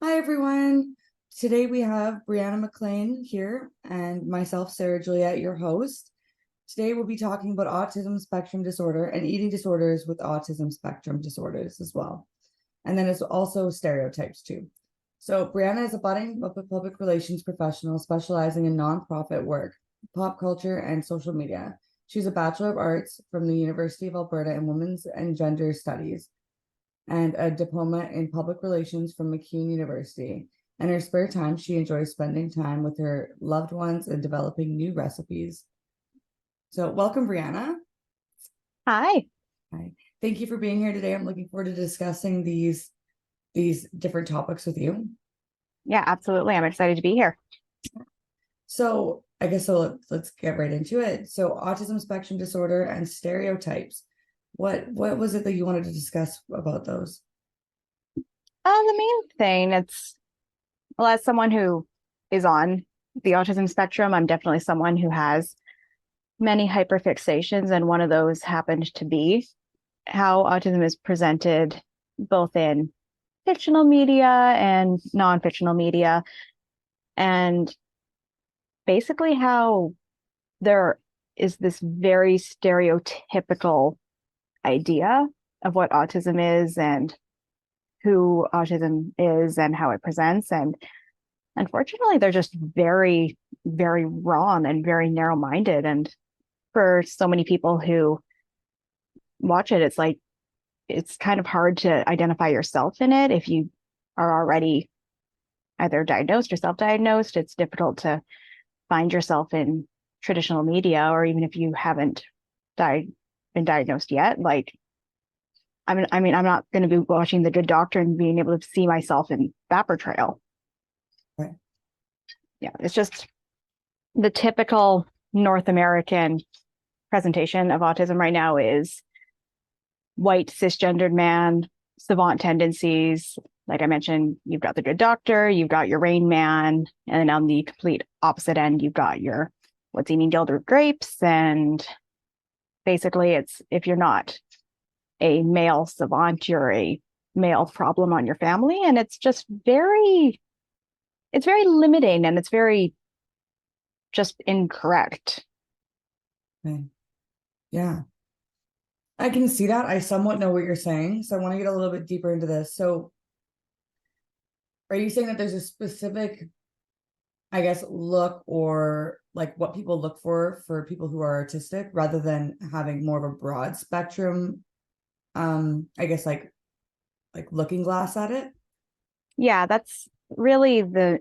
Hi, everyone. Today we have Brianna McLean here and myself, Sarah Juliet, your host. Today we'll be talking about autism spectrum disorder and eating disorders with autism spectrum disorders as well. And then it's also stereotypes too. So Brianna is a budding public relations professional specializing in nonprofit work, pop culture, and social media. She's a Bachelor of Arts from the University of Alberta in Women's and Gender Studies and a diploma in public relations from McCune University. In her spare time, she enjoys spending time with her loved ones and developing new recipes. So, welcome, Brianna. Hi. Hi. Thank you for being here today. I'm looking forward to discussing these different topics with you. Yeah, absolutely. I'm excited to be here. So, I guess let's get right into it. So, autism spectrum disorder and stereotypes. What was it that you wanted to discuss about those? The main thing, as someone who is on the autism spectrum, I'm definitely someone who has many hyperfixations, and one of those happened to be how autism is presented both in fictional media and non-fictional media, and basically how there is this very stereotypical idea of what autism is and who autism is and how it presents. And unfortunately, they're just very, very wrong and very narrow-minded. And for so many people who watch it, it's kind of hard to identify yourself in it. If you are already either diagnosed or self-diagnosed, it's difficult to find yourself in traditional media, or even if you haven't been diagnosed yet. I'm not going to be watching The Good Doctor and being able to see myself in that portrayal. Right. Yeah, it's just the typical North American presentation of autism right now is white cisgendered man, savant tendencies. Like I mentioned, you've got The Good Doctor, you've got your Rain Man, and then on the complete opposite end, you've got your What's Eating Gildered Grapes. And basically, it's if you're not a male savant, you're a male problem on your family. And it's very limiting, and it's very just incorrect. Okay. Yeah. I can see that. I somewhat know what you're saying. So I want to get a little bit deeper into this. So are you saying that there's a specific, I guess, look or like what people look for people who are artistic rather than having more of a broad spectrum, I guess like looking glass at it? Yeah, that's really the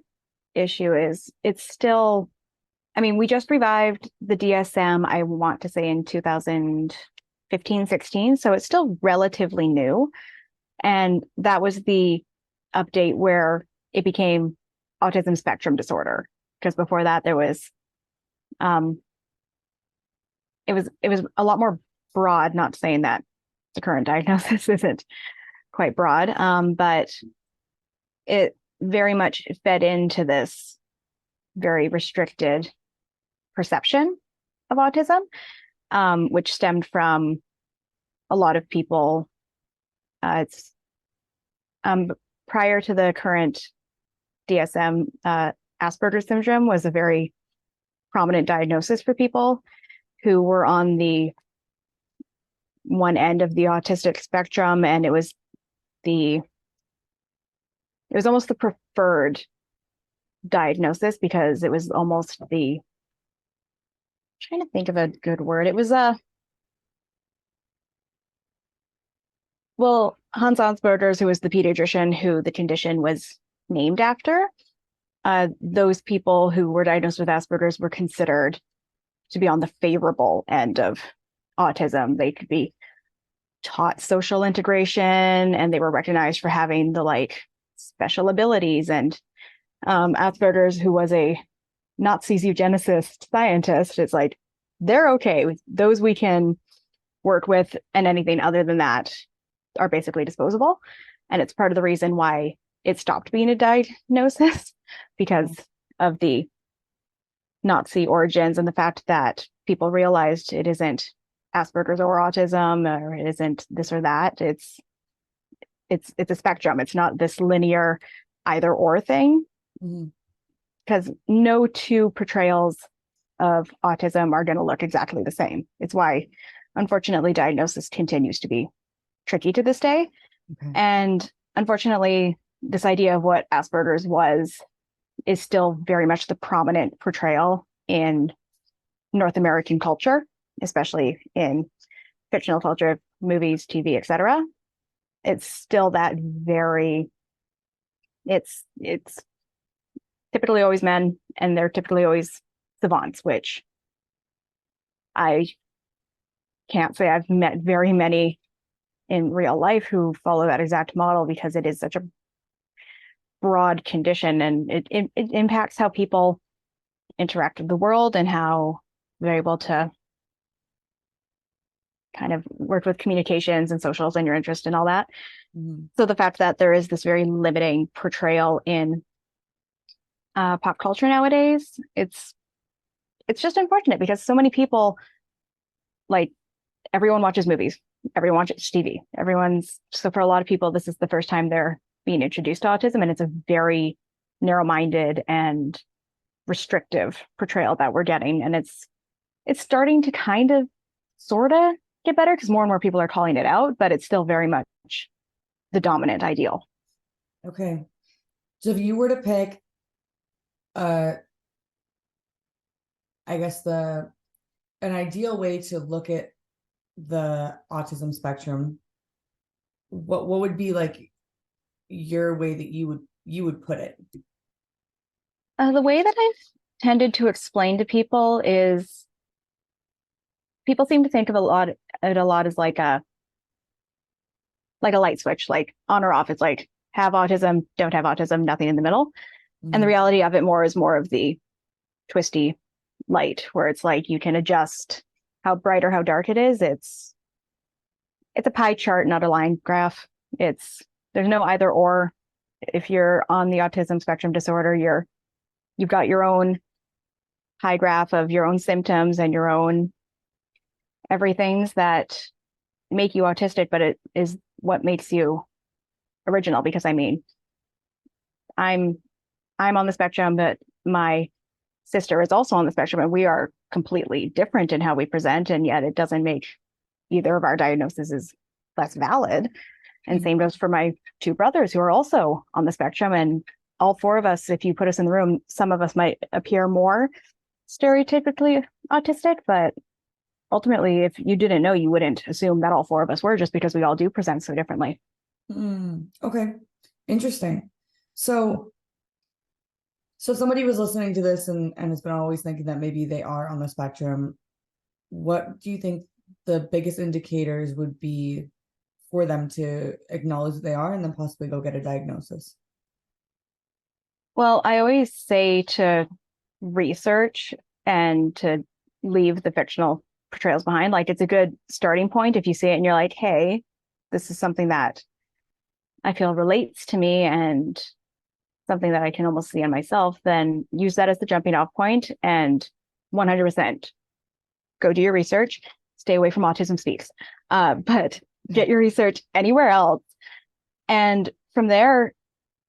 issue. Is it's still, I mean, we just revived the DSM, I want to say in 2015, 16. So it's still relatively new. And that was the update where it became autism spectrum disorder. Because before that there was um it was a lot more broad, not saying that the current diagnosis isn't quite broad, but it very much fed into this very restricted perception of autism, which stemmed from a lot of people. It's prior to the current DSM, Asperger's syndrome was a very prominent diagnosis for people who were on the one end of the autistic spectrum, and it was almost the preferred diagnosis because it was almost the, trying to think of a good word. It was Hans Asperger's, who was the pediatrician who the condition was named after. Those people who were diagnosed with Asperger's were considered to be on the favorable end of autism. They could be taught social integration, and they were recognized for having the special abilities. And Asperger's, who was a Nazi eugenicist scientist, it's like they're okay with those, we can work with, and anything other than that are basically disposable. And it's part of the reason why it stopped being a diagnosis, because of the Nazi origins and the fact that people realized it isn't Asperger's or autism, or it isn't this or that. It's a spectrum. It's not this linear, either or thing, Mhm. because no two portrayals of autism are going to look exactly the same. It's why, unfortunately, diagnosis continues to be tricky to this day. Okay. And unfortunately, this idea of what Asperger's was is still very much the prominent portrayal in North American culture, especially in fictional culture, movies, TV, etc. It's still that very, it's typically always men, and they're typically always savants, which I can't say I've met very many in real life who follow that exact model, because it is such a broad condition, and it impacts how people interact with the world and how they're able to kind of work with communications and socials and your interest and all that. Mhm. So the fact that there is this very limiting portrayal in pop culture nowadays, it's just unfortunate, because so many people, like, everyone watches movies, everyone watches TV, so for a lot of people, this is the first time they're being introduced to autism, and it's a very narrow-minded and restrictive portrayal that we're getting. And it's starting to kind of sort of get better, because more and more people are calling it out, but it's still very much the dominant ideal. Okay. So if you were to pick, uh, I guess an ideal way to look at the autism spectrum, what would be like your way that you would put it? The way that I've tended to explain to people is, people seem to think of it a lot as like a light switch, like on or off. It's like, have autism, don't have autism, nothing in the middle. And the Mhm. reality of it more is more of the twisty light, where it's like you can adjust how bright or how dark it is. It's a pie chart, not a line graph. There's no either or. If you're on the autism spectrum disorder, you've got your own pie graph of your own symptoms and your own everything's that make you autistic, but it is what makes you original. Because I mean, I'm I'm on the spectrum, but my sister is also on the spectrum, and we are completely different in how we present, and yet it doesn't make either of our diagnoses less valid. And Mhm. same goes for my two brothers, who are also on the spectrum. And all four of us, if you put us in the room, some of us might appear more stereotypically autistic, but ultimately, if you didn't know, you wouldn't assume that all four of us were, just because we all do present so differently. Okay. Interesting. So so somebody was listening to this and has been always thinking that maybe they are on the spectrum. What do you think the biggest indicators would be for them to acknowledge that they are and then possibly go get a diagnosis? Well, I always say to research and to leave the fictional portrayals behind. Like, it's a good starting point if you see it and you're like, hey, this is something that I feel relates to me and something that I can almost see in myself, then use that as the jumping off point, and 100% go do your research. Stay away from Autism Speaks, but get your research anywhere else. And from there,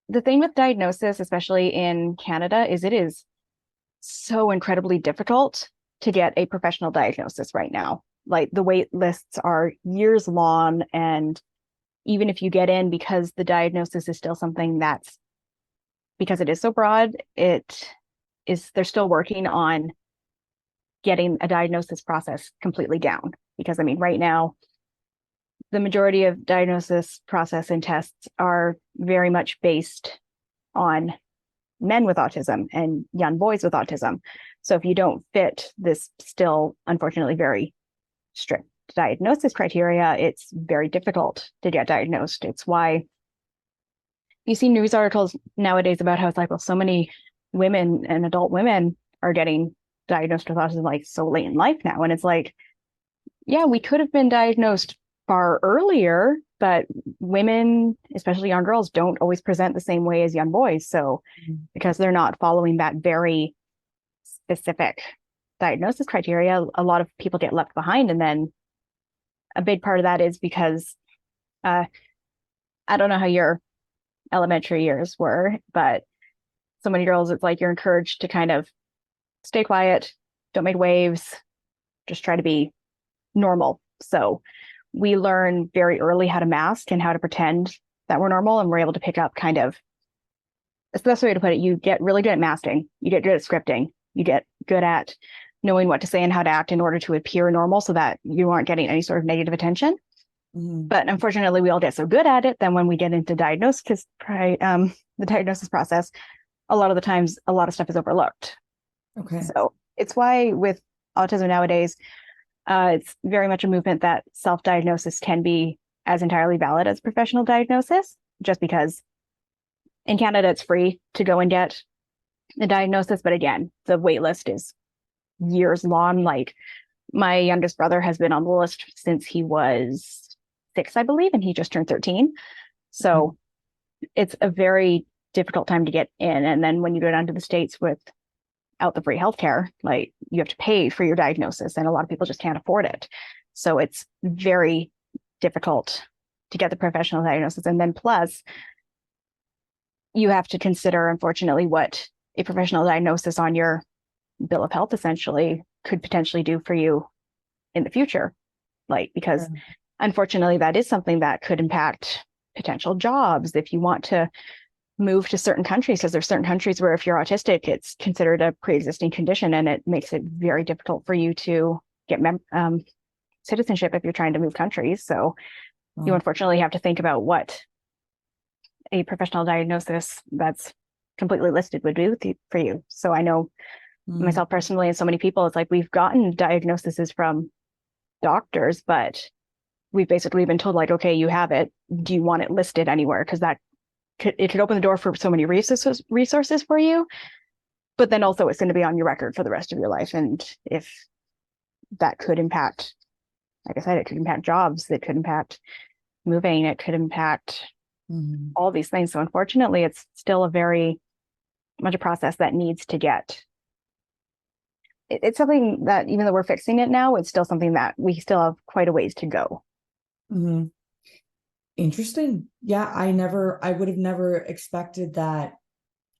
the thing with diagnosis, especially in Canada, is it is so incredibly difficult to get a professional diagnosis right now. Like, the wait lists are years long, and even if you get in, because the diagnosis is still something that's, because it is so broad, they're still working on getting a diagnosis process completely down. Because I mean, right now, the majority of diagnosis process and tests are very much based on men with autism and young boys with autism. So if you don't fit this still, unfortunately, very strict diagnosis criteria, it's very difficult to get diagnosed. It's why you see news articles nowadays about how it's like, well, so many women and adult women are getting diagnosed with autism like so late in life now. And it's like, yeah, we could have been diagnosed far earlier, but women, especially young girls, don't always present the same way as young boys. So Mhm. because they're not following that very specific diagnosis criteria, a lot of people get left behind. And then a big part of that is because I don't know how your elementary years were. But so many girls, it's like you're encouraged to kind of stay quiet, don't make waves, just try to be normal. So we learn very early how to mask and how to pretend that we're normal, and we're able to pick up kind of, it's the best way to put it. You get really good at masking, you get good at scripting, you get good at knowing what to say and how to act in order to appear normal so that you aren't getting any sort of negative attention. But unfortunately, we all get so good at it, then when we get into the diagnosis process, a lot of the times, a lot of stuff is overlooked. Okay. So it's why with autism nowadays, it's very much a movement that self-diagnosis can be as entirely valid as professional diagnosis, just because in Canada, it's free to go and get a diagnosis. But again, the wait list is years long. Like my youngest brother has been on the list since he was 6, I believe, and he just turned 13. So it's a very difficult time to get in. And then when you go down to the States without the free healthcare, like you have to pay for your diagnosis, and a lot of people just can't afford it. So it's very difficult to get the professional diagnosis. And then plus, you have to consider, unfortunately, what a professional diagnosis on your bill of health essentially could potentially do for you in the future. Like, because unfortunately, that is something that could impact potential jobs if you want to move to certain countries, because there's certain countries where if you're autistic, it's considered a pre-existing condition, and it makes it very difficult for you to get citizenship if you're trying to move countries. So you unfortunately have to think about what a professional diagnosis that's completely listed would do for you. So I know myself personally, and so many people, it's like we've gotten diagnoses from doctors, but we've basically been told, like, okay, you have it. Do you want it listed anywhere? Because it could open the door for so many resources for you, but then also it's going to be on your record for the rest of your life. And if that could impact, like I said, it could impact jobs, it could impact moving, it could impact all these things. So unfortunately, it's still a very much a process that needs to get. It's something that even though we're fixing it now, it's still something that we still have quite a ways to go. Interesting. Yeah, I would have never expected that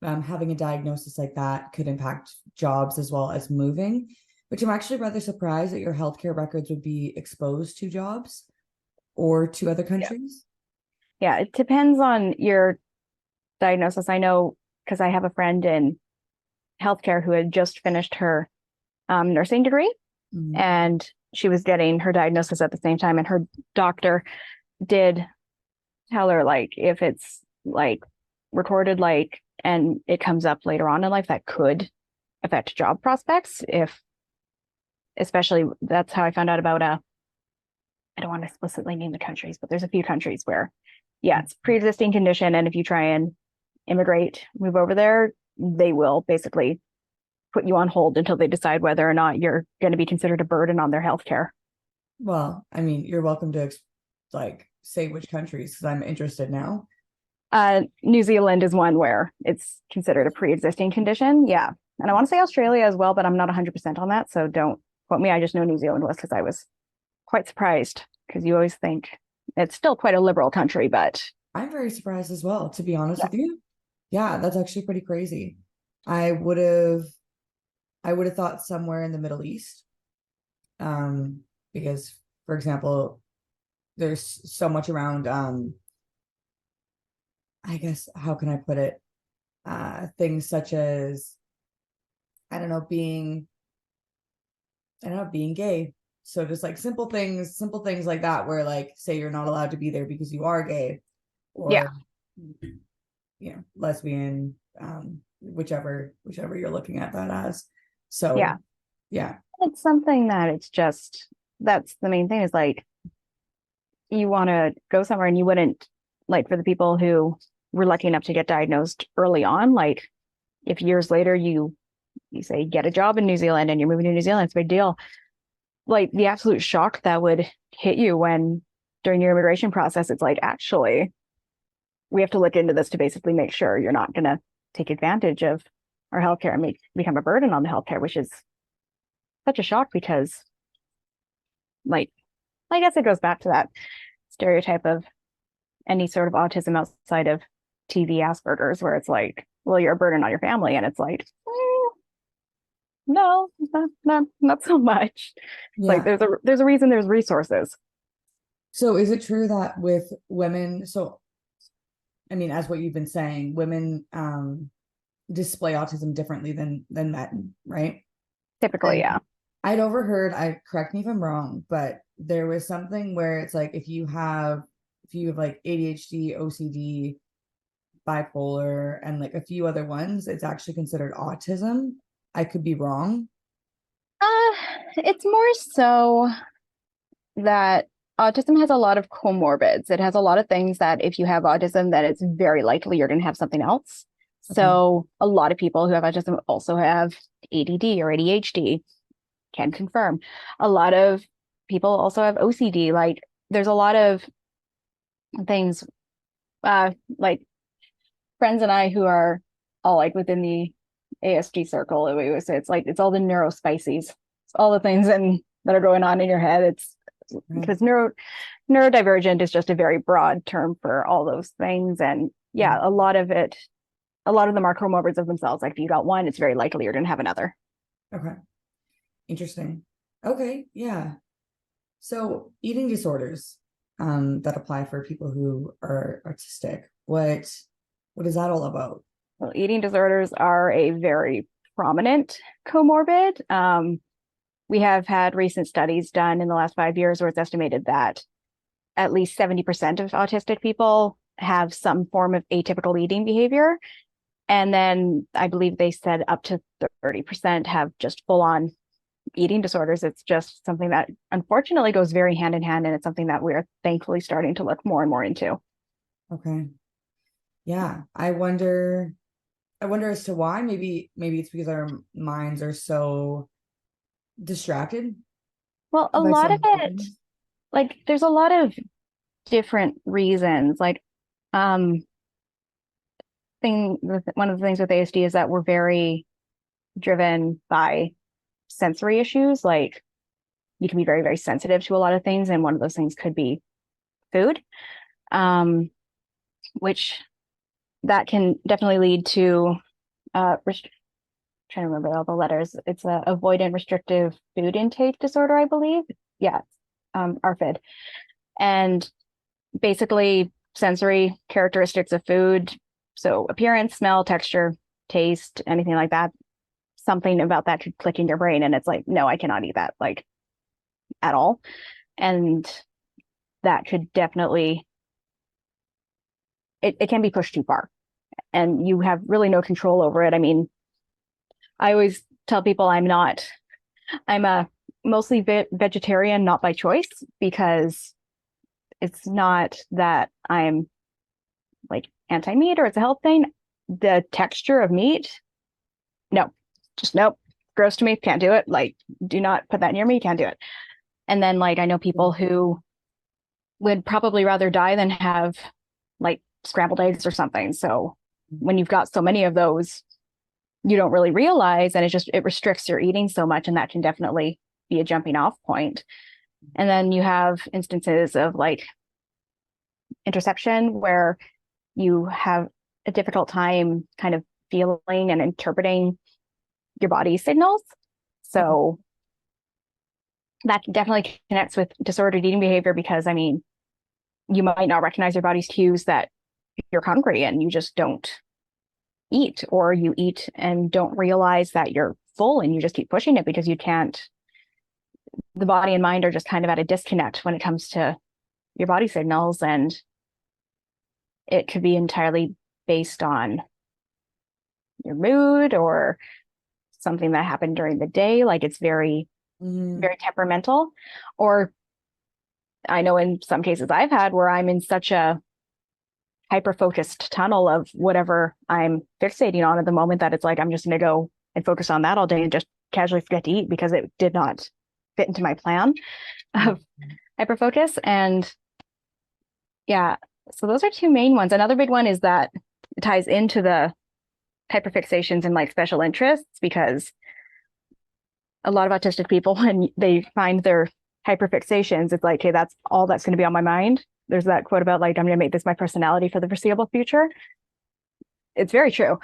having a diagnosis like that could impact jobs as well as moving, which I'm actually rather surprised that your healthcare records would be exposed to jobs or to other countries. Yeah, it depends on your diagnosis. I know because I have a friend in healthcare who had just finished her nursing degree, and she was getting her diagnosis at the same time, and her doctor did tell her, like, if it's like recorded, like, and it comes up later on in life, that could affect job prospects. Especially that's how I found out about I don't want to explicitly name the countries, but there's a few countries where, yeah, it's pre-existing condition, and if you try and immigrate, move over there, they will basically put you on hold until they decide whether or not you're going to be considered a burden on their healthcare. Well, I mean, you're welcome to say which countries, because I'm interested now. New Zealand is one where it's considered a pre-existing condition. Yeah. And I want to say Australia as well, but I'm not 100% on that. So don't quote me. I just know New Zealand was, because I was quite surprised, because you always think it's still quite a liberal country, but I'm very surprised as well, to be honest with you. Yeah, that's actually pretty crazy. I would have thought somewhere in the Middle East. Because, for example, there's so much around I guess, how can I put it? Things such as, I don't know, being gay. So just like simple things like that, where like, say you're not allowed to be there because you are gay, or lesbian, whichever you're looking at that as. So yeah, it's something that that's the main thing, is like, you want to go somewhere and you wouldn't, like, for the people who were lucky enough to get diagnosed early on, like if years later you say get a job in New Zealand and you're moving to New Zealand, it's a big deal. Like the absolute shock that would hit you when during your immigration process, it's like, actually, we have to look into this to basically make sure you're not going to take advantage of our healthcare and become a burden on the healthcare, which is such a shock, because, like, I guess it goes back to that stereotype of any sort of autism outside of TV Asperger's, where it's like, well, you're a burden on your family. And it's like, no, not so much. Like Yeah. there's a reason there's resources. So is it true that with women, so I mean, as what you've been saying, women display autism differently than men, right? Typically, And yeah. I'd overheard, I correct me if I'm wrong, but there was something where it's like if you have like ADHD, OCD, bipolar, and like a few other ones, it's actually considered autism. I could be wrong. Uh, it's more so that autism has a lot of comorbids. It has a lot of things that if you have autism, that it's very likely you're going to have something else. Okay. So a lot of people who have autism also have ADD or ADHD, can confirm. A lot of people also have OCD. Like there's a lot of things, like friends and I who are all like within the ASD circle, we would say it's like it's all the neurospices. It's all the things that are going on in your head. It's Right. because neurodivergent is just a very broad term for all those things. And yeah, Mhm. a lot of them are comorbids of themselves. Like if you got one, it's very likely you're going to have another. Okay. Interesting. Okay. Yeah. So eating disorders that apply for people who are autistic, what is that all about? Well, eating disorders are a very prominent comorbid. We have had recent studies done in the last 5 years where it's estimated that at least 70% of autistic people have some form of atypical eating behavior. And then I believe they said up to 30% have just full on eating disorders. It's just something that unfortunately goes very hand in hand. And it's something that we're thankfully starting to look more and more into. Okay. Yeah. I wonder as to why. Maybe it's because our minds are so distracted Well, a by so lot of many it, things. like, there's a lot of different reasons. Like, um, one of the things with ASD is that we're very driven by sensory issues. Like, you can be very, very sensitive to a lot of things, and one of those things could be food, which that can definitely lead to trying to remember all the letters. It's a avoidant restrictive food intake disorder, I believe. Yeah, ARFID. And basically sensory characteristics of food. So appearance, smell, texture, taste, anything like that. Something about that could click in your brain and it's like, no, I cannot eat that, like at all. And that could definitely it can be pushed too far and you have really no control over it. I mean, I always tell people I'm a mostly vegetarian, not by choice, because it's not that I'm like anti-meat or it's a health thing. The texture of meat, no, just nope. Gross to me, can't do it. Like, do not put that near me, can't do it. And then like I know people who would probably rather die than have like scrambled eggs or something. So when you've got so many of those, you don't really realize, and it restricts your eating so much, and that can definitely be a jumping off point. And then you have instances of like interception where you have a difficult time kind of feeling and interpreting your body's signals. Okay. So that definitely connects with disordered eating behavior because, I mean, you might not recognize your body's cues that you're hungry and you just don't eat, or you eat and don't realize that you're full and you just keep pushing it because you can't. The body and mind are just kind of at a disconnect when it comes to your body signals, and it could be entirely based on your mood or something that happened during the day. Like it's very, Mhm. very temperamental. Or I know in some cases I've had where I'm in such a hyper focused tunnel of whatever I'm fixating on at the moment that it's like I'm just going to go and focus on that all day and just casually forget to eat because it did not fit into my plan of hyper focus. And yeah, so those are two main ones. Another big one is that it ties into the hyperfixations and like special interests, because a lot of autistic people, when they find their hyperfixations, it's like, hey, that's all that's going to be on my mind. There's that quote about like, I'm going to make this my personality for the foreseeable future. it's very true.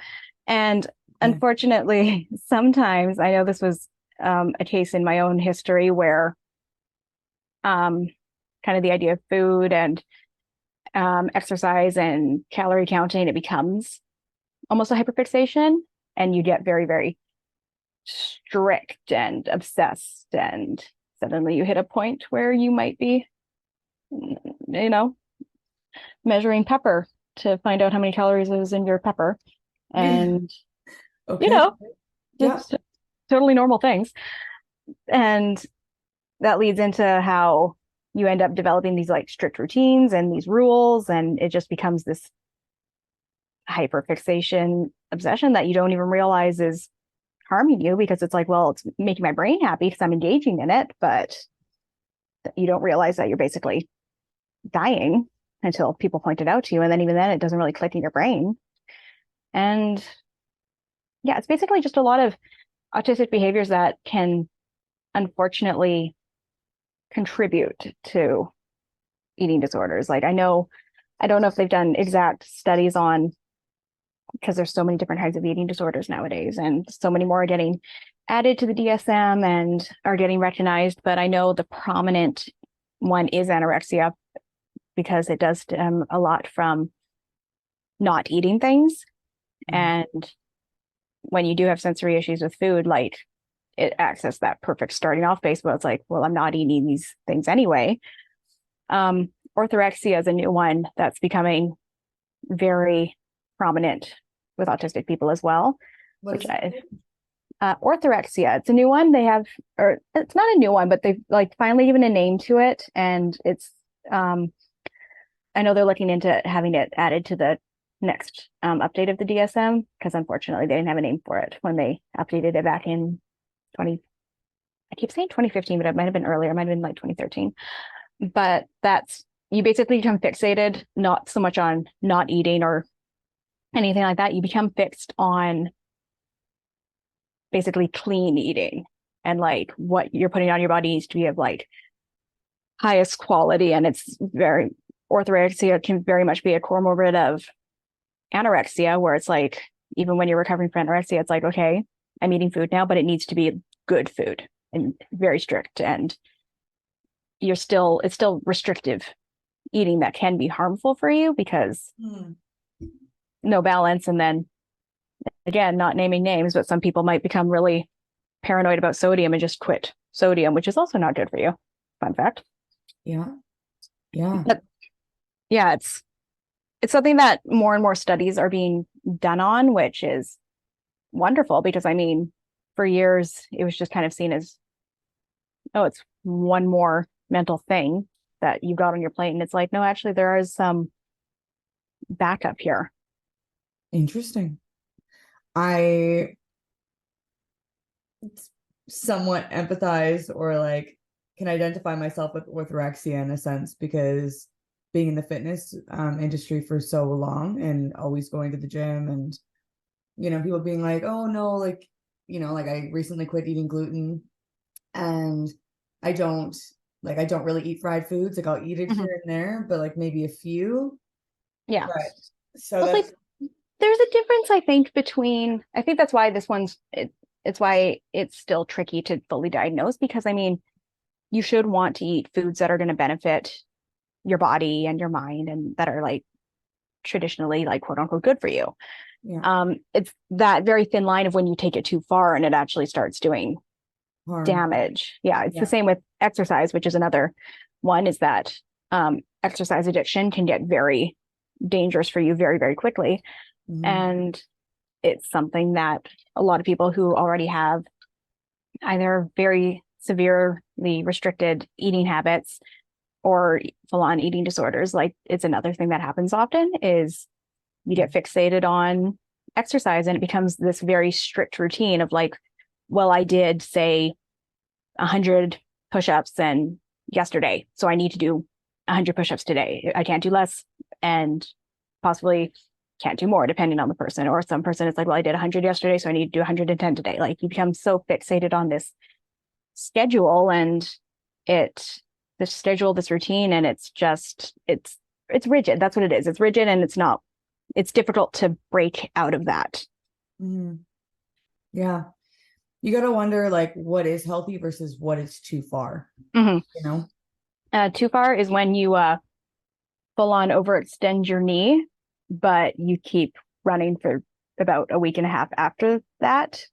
And Okay. unfortunately, sometimes I know this was a case in my own history where um, kind of the idea of food and exercise and calorie counting, it becomes almost a hyperfixation, and you get very, very strict and obsessed, and suddenly you hit a point where you might be, you know, measuring pepper to find out how many calories is in your pepper, and you Okay. know, Yeah. just totally normal things. And that leads into how you end up developing these like strict routines and these rules, and it just becomes this hyperfixation obsession that you don't even realize is harming you, because it's like, well, it's making my brain happy because I'm engaging in it, but you don't realize that you're basically dying until people point it out to you. And then even then, it doesn't really click in your brain. And yeah, it's basically just a lot of autistic behaviors that can unfortunately contribute to eating disorders. Like I don't know if they've done exact studies on, because there's so many different kinds of eating disorders nowadays, and so many more are getting added to the DSM and are getting recognized. But I know the prominent one is anorexia, because it does stem a lot from not eating things. Mm. And when you do have sensory issues with food, like it acts as that perfect starting off base, but it's like, well, I'm not eating these things anyway. Orthorexia is a new one that's becoming very prominent with autistic people as well, What which is it I, called? orthorexia, it's a new one. They have, or it's not a new one, but they've like finally given a name to it. And it's, I know they're looking into having it added to the next update of the DSM, because unfortunately they didn't have a name for it when they updated it back in 20, I keep saying 2015, but it might have been earlier. It might have been like 2013. But that's, you basically become fixated, not so much on not eating or anything like that. You become fixed on basically clean eating, and like what you're putting on your body needs to be of like highest quality. And it's very, orthorexia can very much be a comorbid of anorexia, where it's like, even when you're recovering from anorexia, it's like, okay, I'm eating food now, but it needs to be good food and very strict. And it's still restrictive eating that can be harmful for you, because Hmm. no balance. And then again, not naming names, but some people might become really paranoid about sodium and just quit sodium, which is also not good for you. Fun fact. Yeah. Yeah. But yeah, it's something that more and more studies are being done on, which is wonderful, because I mean, for years it was just kind of seen as, oh, it's one more mental thing that you've got on your plate. And it's like, no, actually there is some backup here. Interesting. I somewhat empathize or like can identify myself with orthorexia in a sense because being in the fitness industry for so long and always going to the gym and people being like, oh no, like like I recently quit eating gluten and I don't I don't really eat fried foods. Like I'll eat it Mhm. here and there, but like maybe a few. Yeah. But so Well, it's that's like there's a difference, I think, between, I think that's why this one's it's why it's still tricky to fully diagnose, because I mean, you should want to eat foods that are going to benefit your body and your mind, and that are like traditionally like quote unquote good for you. yeah, It's that very thin line of when you take it too far and it actually starts doing harm. damage. Yeah, it's the Yeah. same with exercise, which is another one, is that exercise addiction can get very dangerous for you very, very quickly. Mhm. And it's something that a lot of people who already have either very severely restricted eating habits or full-on eating disorders, like it's another thing that happens often, is you get fixated on exercise and it becomes this very strict routine of like, well, I did say 100 push-ups and yesterday, so I need to do 100 push-ups today. I can't do less, and possibly can't do more depending on the person. Or some person is like, well, I did 100 yesterday, so I need to do 110 today. Like you become so fixated on this schedule, and it this schedule, this routine, and it's just it's rigid. That's what it is. It's rigid, and it's not it's difficult to break out of that. Mhm. Yeah. You got to wonder like what is healthy versus what is too far, Mhm. you know? Too far is when you full on overextend your knee, but you keep running for about a week and a half after that.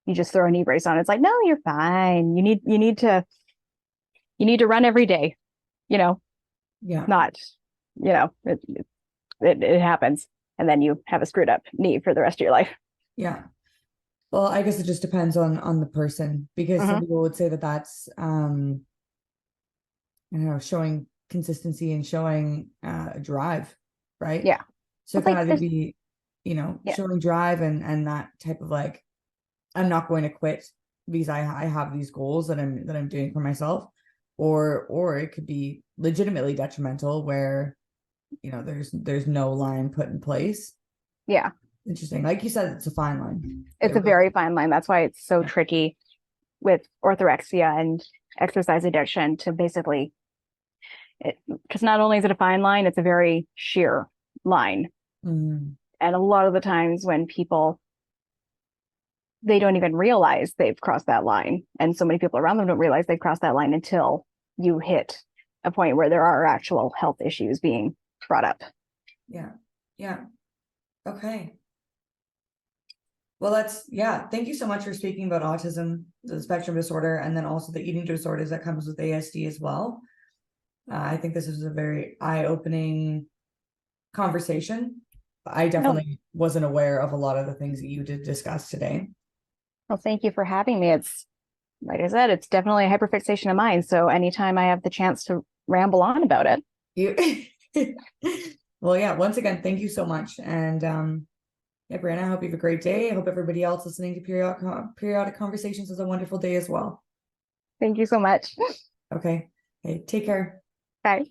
You just throw a knee brace on. It's like, no, you're fine. You need to run every day, you know, Yeah. not, it happens. And then you have a screwed up knee for the rest of your life. Yeah. Well, I guess it just depends on the person because some Hmm. people would say that that's I don't know, showing consistency and showing drive, right? Yeah. So it It's can like, either be, you know, yeah, showing drive and that type of like, I'm not going to quit because I have these goals that I'm doing for myself, or it could be legitimately detrimental where, you know, there's no line put in place. yeah. Interesting. Like you said, it's a fine line. It's a very fine line. That's why it's so tricky with orthorexia and exercise addiction to basically because not only is it a fine line, it's a very sheer line. Mm, And a lot of the times when people they don't even realize they've crossed that line, and so many people around them don't realize they've crossed that line until you hit a point where there are actual health issues being brought up. yeah. Yeah. Okay. Well, yeah. Thank you so much for speaking about autism, the spectrum disorder, and then also the eating disorders that comes with ASD as well. I think this is a very eye-opening conversation. I No, definitely wasn't aware of a lot of the things that you did discuss today. well, thank you for having me. It's like I said, it's definitely a hyperfixation of mine. So anytime I have the chance to ramble on about it, You, well, yeah. Once again, thank you so much, and yeah, Brianna. I hope you have a great day. I hope everybody else listening to periodic conversations has a wonderful day as well. thank you so much. Okay. Hey, take care. Bye.